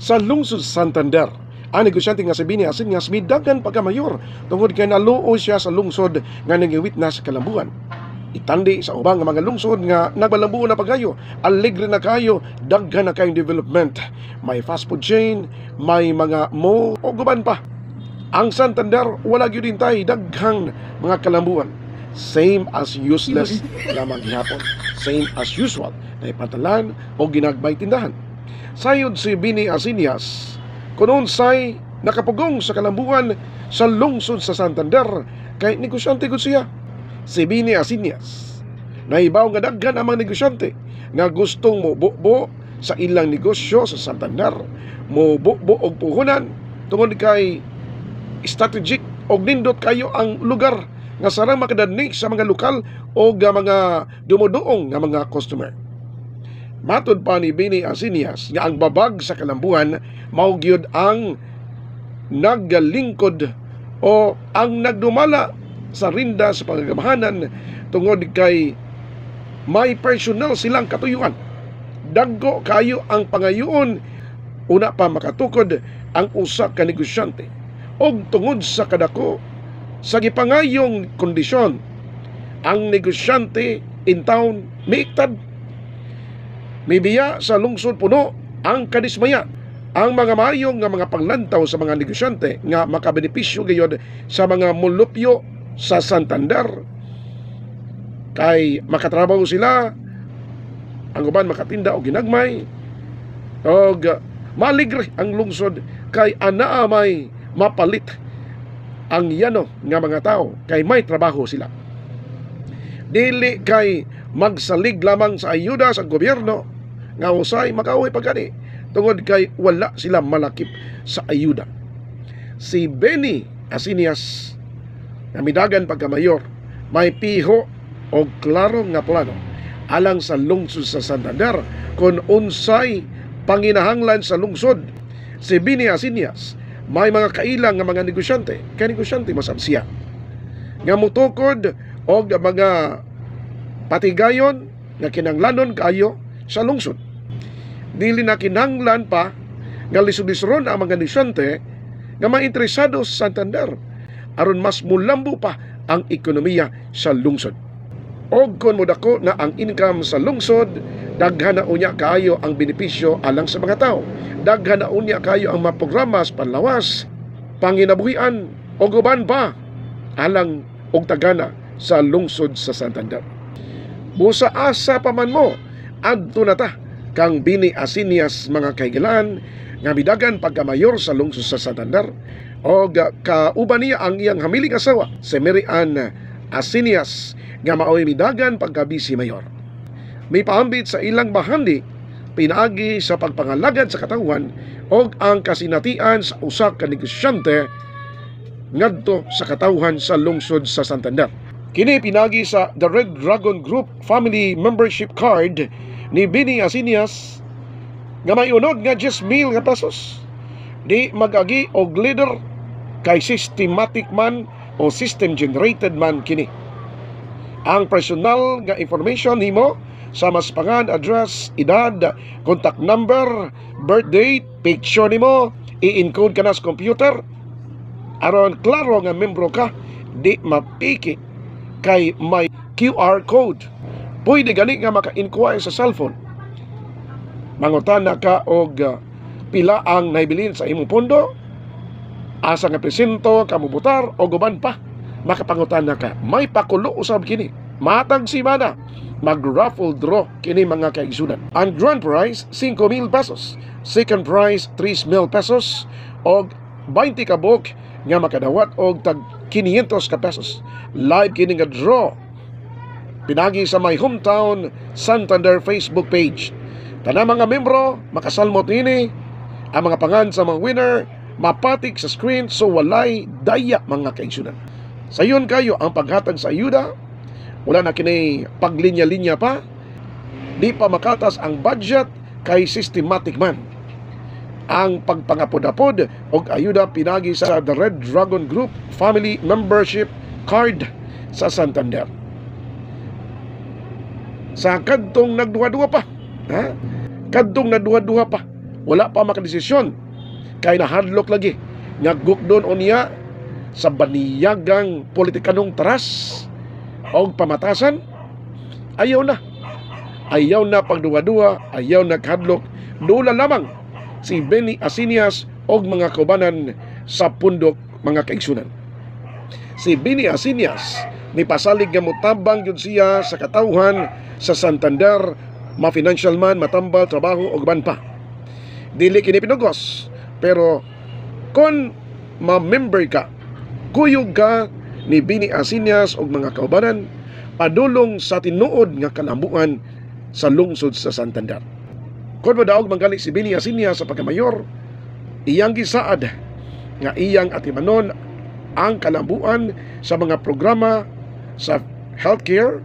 Sa lungsod Santander, ang negosyante nga si Bini Asinyas midagan pagkamayor tungod kay naluo siya sa lungsod nga nangiwit na sa kalambuan. Itandi sa ubang nga mga lungsod nga nagbalambuo na pagayo, alegre na kayo, daghan na kayong development. May fast food chain, may mga mall o guban pa. Ang Santander wala gyud hintay daghang mga kalambuan. Same as useless lamang gihapon. Same as usual na ipatalan o ginagbay tindahan. Sayod si Bini Asinyas, kunon say nakapugong sa kalambuan sa lungsod sa Santander kay negosyante gud siya. Si Bini Asinyas naibaw nga daghan ang mga negosyante nga gustong mobubo sa ilang negosyo sa Santander, mobubo og puhunan tungod kay strategic og nindot kayo ang lugar nga sarang makadanig sa mga lokal o mga dumuduong nga mga customer. Matod pa ni Bini Asinyas nga ang babag sa kalambuan mao gyud ang naggalingkod o ang nagdumala sa rinda sa pagagamahanan tungod kay may personal silang katuyuan. Dagko kayo ang pangayoon, una pa makatukod ang usa ka negosyante og tungod sa kadako sa gipangayong kondisyon ang negosyante in town miiktad. Mibiya sa lungsod puno ang kadismaya. Ang mga mayong nga mga panglantaw sa mga negosyante nga makabenepisyo gayud sa mga mulupyo sa Santander kay makatrabaho sila, ang uban makatinda o ginagmay og maligre ang lungsod kay anaa may mapalit ang yano nga mga tao kay may trabaho sila. Dili kay magsalig lamang sa ayuda sa gobyerno nga usay makauwi pagani tungod kay wala sila malakip sa ayuda. Si Bini Asinyas na midagan pagkamayor may piho o klaro nga plano alang sa lungsod sa Santander kung unsay panginahanglan sa lungsod. Si Bini Asinyas may mga kailang nga mga negosyante, kay negosyante masab siya nga mutukod og mga patigayon nga kinanglanon kayo sa lungsod. Dili na kinahanglan pa nga lisod-lisron ang mga negosyante nga mainteresado sa Santander aron mas mulambo pa ang ekonomiya sa lungsod. Og kon modako na ang income sa lungsod, daghan na unya kaayo ang benepisyo alang sa mga tao. Daghan na unya kaayo ang mga programa sa panlawas, panginabuhian o guban pa alang og tagana sa lungsod sa Santander. Busa asa pa man mo adto na ta kang Bini Asinyas mga kaigilan nga midagan pagkamayor sa lungsod sa Santander o kauban niya ang iyang hamiling asawa si Mary Ann Asinyas nga maoy midagan pagkabisi mayor. May paambit sa ilang bahandi pinaagi sa pagpangalagad sa katawan o ang kasinatian sa usa ka negosyante ngadto sa katawhan sa lungsod sa Santander. Kini pinagi sa The Red Dragon Group Family Membership Card ni Bini Asinyas nga may unod nga 10,000 nga pesos. Di mag-agi og leader kay systematic man o system generated man kini. Ang personal nga information nimo sa maspangan, address, edad, contact number, birth date, picture nimo, i-encode ka na sa computer aron klaro nga membro ka, di mapiki kay may QR code. Pwede gani nga maka-inquire sa cellphone. Mangutana ka og pila ang naibilin sa imong pondo, asa nga presento ka mubutar o guban pa. Makapangutana ka. May pakulo usab kini. Matag simana mag-raffle draw kini mga kaigsunan. Ang grand prize 5,000 pesos. Second prize 3,000 pesos og 20 ka book nga makadawat og tag 500 ka pesos. Live kini nga draw pinagi sa my hometown Santander Facebook page. Tanang mga membro makasalmot nini ang mga pangan sa mga winner mapatik sa screen so walay daya mga kaigsunan. Sayon kayo ang paghatag sa ayuda, wala na kini paglinya-linya pa, di pa makatas ang budget kay systematic man. Ang pagpangapod-apod og ayuda pinagi sa The Red Dragon Group Family Membership Card sa Santander. Sa kadtong nagduha-duha pa, kadtong nagduha-duha pa wala pa makadesisyon kay nahadlok lagi nga gukdon unya sa baniyagang politikanong taras o pamatasan. Ayaw na pagduwa-duwa, ayaw na kahadlok. Dula lamang si Benny Acinias og mga kaubanan sa pundok, mga kaigsunan. Si Benny Acinias nipasalig nga mutabang yun siya sa katawhan sa Santander, ma-financial man, matambal, trabaho og ban pa. Dili kini pinugos, pero kung ma-member ka, kuyog ka ni Benny Acinias og mga kaubanan, padulong sa tinuod nga kalambuan sa lungsod sa Santander. Kung madaog manggali si Benny Acinias sa pagkamayor, iyang gisaad nga iyang atimanon ang kalambuan sa mga programa sa healthcare,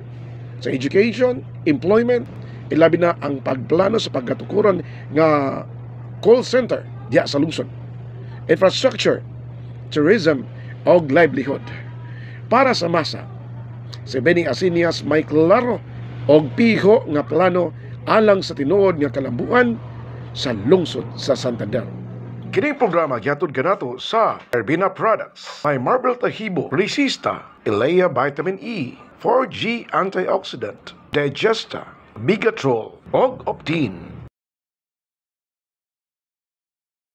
sa education, employment, ilabi na ang pagplano sa pagkatukuran nga call center diya sa lungsod, infrastructure, tourism o livelihood. Para sa masa, si Benny Acinias may klaro o piho nga plano alang sa tinuod nga kalambuan sa lungsod sa Santander. Kining programa gihatod kanato sa Herbina Products. May Marble Tahibo, Resista, Ilea Vitamin E, 4G Antioxidant, Digesta, Bigatrol, og Optin.